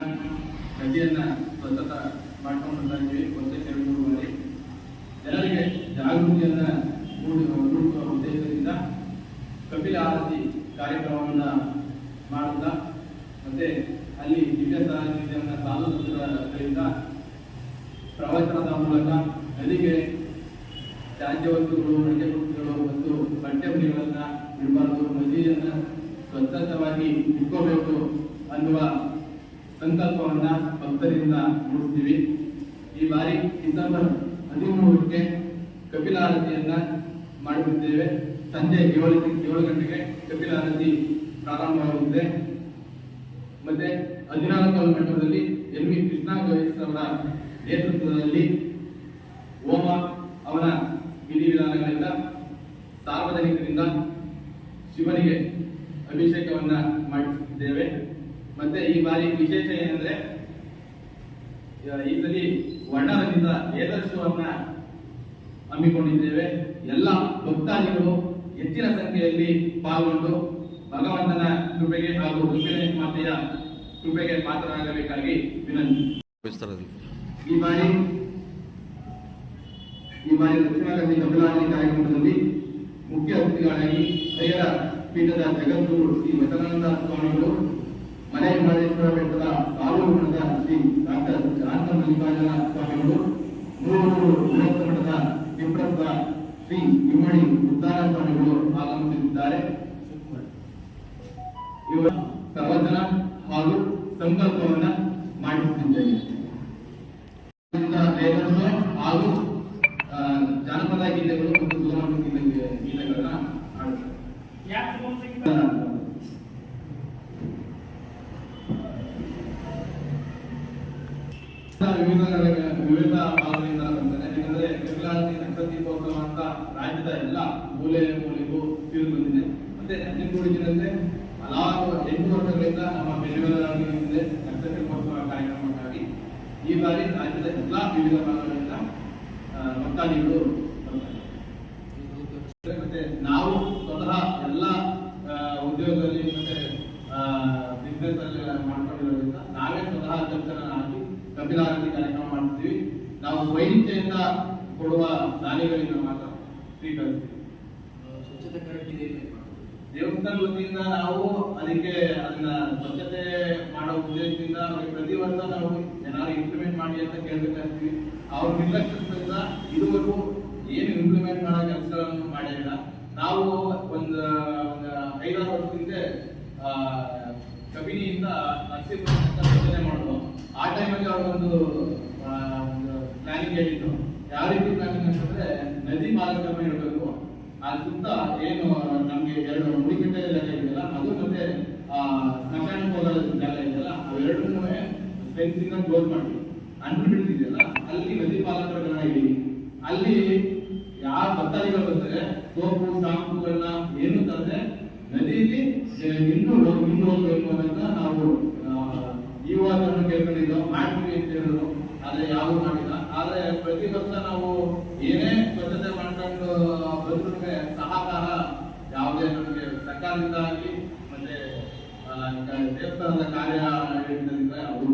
ನದಿಯನ್ನ ಸ್ವಚ್ಛತ ಮಾಡ್ಕೊಂಡು ಬರ್ತಾ ಇದ್ದೀವಿ. ಒಂದೇ 2-3 ಬಾರಿ ಜನರಿಗೆ ಜಾಗೃತಿಯನ್ನ ಮೂಡಿಸುವ ಉದ್ದೇಶದಿಂದ ಕಪಿಲ ಆರತಿ ಕಾರ್ಯಕ್ರಮವನ್ನ ಮಾಡುತ್ತಾ ಮತ್ತೆ ಅಲ್ಲಿ ದಿವ್ಯ ಸಾನ್ನಿಧ್ಯವನ್ನು ಸಾಧುಗಳಿಂದ ಪ್ರವಚನದ ಮೂಲಕ ನದಿಗೆ ತ್ಯಾಜ್ಯ ವಸ್ತುಗಳು, ಅಡಿಕೆ ವಸ್ತುಗಳು ಮತ್ತು ಬಟ್ಟೆ ಮನೆಗಳನ್ನ ಇಡಬಾರದು, ನದಿಯನ್ನ ಸ್ವಚ್ಛತವಾಗಿ ಇಟ್ಕೋಬೇಕು ಅನ್ನುವ ಸಂಕಲ್ಪವನ್ನ ಭಕ್ತರಿಂದ ಮೂಡಿಸ್ತೀವಿ. ಈ ಬಾರಿ ಡಿಸೆಂಬರ್ 13ಕ್ಕೆ ಕಪಿಲಾರತಿಯನ್ನ ಮಾಡುತ್ತಿದ್ದೇವೆ. ಸಂಜೆ 7 ಗಂಟೆಗೆ ಕಪಿಲಾರತಿ ಪ್ರಾರಂಭವಾಗುತ್ತದೆ. ಮತ್ತೆ 14 ಮಠದಲ್ಲಿ ಎಲ್.ವಿ. ಕೃಷ್ಣ ಗೌರೀಶ್ ಅವರ ನೇತೃತ್ವದಲ್ಲಿ ಹೋಮ ಅವನ ವಿಧಿವಿಧಾನಗಳಿಂದ ಸಾರ್ವಜನಿಕರಿಂದ ಶಿವನಿಗೆ ಅಭಿಷೇಕವನ್ನ ಮಾಡಿಸುತ್ತಿದ್ದೇವೆ. ಮತ್ತೆ ಈ ಬಾರಿ ವಿಶೇಷ ಏನಂದ್ರೆ ಈ ಸಲ ವರ್ಣದಿಂದ ಏಕದರ್ಶವನ್ನ ಹಮ್ಮಿಕೊಂಡಿದ್ದೇವೆ. ಎಲ್ಲ ಭಕ್ತಾದಿಗಳು ಹೆಚ್ಚಿನ ಸಂಖ್ಯೆಯಲ್ಲಿ ಪಾಲ್ಗೊಂಡು ಭಗವಂತನ ಕೃಪೆಗೆ ಹಾಗೂ ರುಕ್ಮಿಣಿ ಮಾತೆಯ ಕೃಪೆಗೆ ಪಾತ್ರರಾಗಬೇಕಾಗಿ ವಿನಂತಿ. ಈ ಬಾರಿ ದಕ್ಷಿಣಕನ್ನಡ ಕಪಿಲಾರತಿ ಕಾರ್ಯಕ್ರಮದಲ್ಲಿ ಮುಖ್ಯ ಅತಿಥಿಗಳಾಗಿ ಹರಿಹರ ಪೀಠದ ಜಗದ್ಗುರು ಶ್ರೀ ವಚನಾನಂದ ಸ್ವಾಮಿಗಳು, ಮಲೆ ಮಹದೇಶ್ವರ ಬೆಟ್ಟದ ಕಾಲೂರು ಮಠದ ಶ್ರೀ ಡಾಕ್ಟರ್ ಅನಂತ ಮಲ್ಲಿಕಾರ್ಜುನ ಸ್ವಾಮಿಗಳು, ಮೂರೂರು ಬೃಹತ್ ಮಠದ ತಿಪ್ಪರದ ಶ್ರೀ ಇಮ್ಮಡಿ ಉದ್ದಾನ ಸ್ವಾಮಿಗಳು ಆಗಮಿಸುತ್ತಿದ್ದಾರೆ. ಇವರ ಪ್ರವಚನ ಹಾಗೂ ಸಂಕಲ್ಪವನ್ನ ಮಾಡಿಸುತ್ತಿದ್ದೇನೆ. ಹಾಗೂ ಜಾನಪದ ಗೀತೆಗಳು ಮತ್ತು ಸುಗಮ ಗೀತೆಗಳನ್ನ ಹಾಡುತ್ತಾರೆ. ವಿವಿಧ ಭಾಗಗಳಿಂದ ಬಂದರೆ ಯಾಕಂದ್ರೆ ಕಪಿಲಾರತಿ ನಕ್ಷತ್ರೋತ್ಸವ ಅಂತ ರಾಜ್ಯದ ಎಲ್ಲ ಮೂಲೆಗೂ ತಿಳಿದು ಬಂದಿದೆ. ಮತ್ತೆ ನಂಜನಗೂಡು ಜಿಲ್ಲೆ ಹಲವಾರು 8 ವರ್ಷಗಳಿಂದ ನಮ್ಮ ಬೆನ್ನೆಲುಬಾಗಿದೆ ನಕ್ಷತ್ರೋತ್ಸವ ಕಾರ್ಯಕ್ರಮಕ್ಕಾಗಿ. ಈ ಬಾರಿ ರಾಜ್ಯದ ಎಲ್ಲ ವಿವಿಧ ಭಾಗಗಳಿಂದ ಭಕ್ತಾದಿಗಳು ಬರ್ತಾರೆ. ಮತ್ತೆ ನಾವು ಸ್ವತಃ ಎಲ್ಲ ಉದ್ಯೋಗದಲ್ಲಿ ಮತ್ತೆ ಬಿಸ್ನೆಸ್ ಅಲ್ಲಿ ಮಾಡ್ಕೊಂಡಿರೋದ್ರಿಂದ ನಾವೇ ಸ್ವತಃ ಅಧ್ಯಕ್ಷರನ್ನ ಹಾಕಿ ಕಪಿಲಾರತಿ ಕಾರ್ಯಕ್ರಮ ಮಾಡ್ತೀವಿ. ನಾವು ಸ್ವಇಚ್ಛೆಯಿಂದ ಕೊಡುವ ದಾನಿಗಳಿಂದ ಮಾತ್ರ ಸ್ವೀಕರಿಸ್ತೀವಿ. ಸ್ವಚ್ಛತೆ ಕಾರ್ಯಕ್ರಮ ದೇವಸ್ಥಾನ ವತಿಯಿಂದ ನಾವು ಅದಕ್ಕೆ ಅದನ್ನ ಸ್ವಚ್ಛತೆ ಮಾಡೋ ಉದ್ದೇಶದಿಂದ ಪ್ರತಿ ವರ್ಷ ನಾವು ಏನಾದ್ರು ಇಂಪ್ಲಿಮೆಂಟ್ ಮಾಡಿ ಅಂತ ಕೇಳಬೇಕಾಗ್ತೀವಿ. ಅವ್ರ ನಿರ್ಲಕ್ಷ್ಯದಿಂದ ಇದುವರೆಗೂ ಏನು ಇಂಪ್ಲಿಮೆಂಟ್ ಮಾಡೋ ಕೆಲಸಗಳನ್ನು ಮಾಡಿಲ್ಲ. ನಾವು ಒಂದು 5-6 ವರ್ಷದಿಂದ ಕಬಿನಿಯಿಂದ ನರಸೀಪುರ ಯೋಜನೆ ಮಾಡೋದು. ಆ ಟೈಮಲ್ಲಿ ಅವ್ರಿಗೊಂದು ಪ್ಲಾನಿಂಗ್ ಹೇಳಿದ್ರು. ಯಾವ ರೀತಿ ಪ್ಲಾನಿಂಗ್ ಅಂತಂದ್ರೆ ನದಿ ಮಾಲಕರನ್ನ ಇಡಬೇಕು, ಆ ಸುತ್ತ ಏನು ನಮ್ಗೆ 2 ಮುಡಿಕಟ್ಟೆ ಜಾಗ ಇದೆಯಲ್ಲ ಅದು ಮತ್ತೆ ಸ್ಮಶಾನಕ್ಕೆ ಹೋಗೋ ಜಾಗ ಇದೆಯಲ್ಲ ಅವೆರಡನ್ನೂ ಫೆನ್ಸಿಂಗ್ ಕ್ಲೋಸ್ ಮಾಡಿ ಅಂಟು ಬಿಡ್ತಿದೆಯಲ್ಲ ಅಲ್ಲಿ ನದಿ ಪಾಲಕರನ್ನ ಇಡಿ. ಅಲ್ಲಿ ಯಾವ ಭಕ್ತಾದಿಗಳು ಬಂದರೆ ಸೋಪು ಶಾಂಪುಗಳನ್ನ ಏನು ತಂದ್ರೆ ನದಿಯಲ್ಲಿ ಇನ್ನೂ ಹೋಗ್ಬೇಕು ಅನ್ನೋದನ್ನ ನಾವು ಈವಾಗನ್ನು ಕೇಳ್ಕೊಂಡಿದ್ದು ಮಾಡ್ತೀವಿ ಅಂತ ಹೇಳಿದ್ರು. ಆದ್ರೆ ಯಾವುದು ಮಾಡಿಲ್ಲ. ಆದ್ರೆ ಪ್ರತಿ ವರ್ಷ ನಾವು ಏನೇ ಸ್ವಚ್ಛತೆ ಮಾಡ್ಕೊಂಡು ಬಂದ್ರೂ ಸಹಕಾರ ಯಾವುದೇ ನಮಗೆ ಸರ್ಕಾರದಿಂದ ಆಗಲಿ ಮತ್ತೆ ದೇವಸ್ಥಾನದ ಕಾರ್ಯ ಅವರು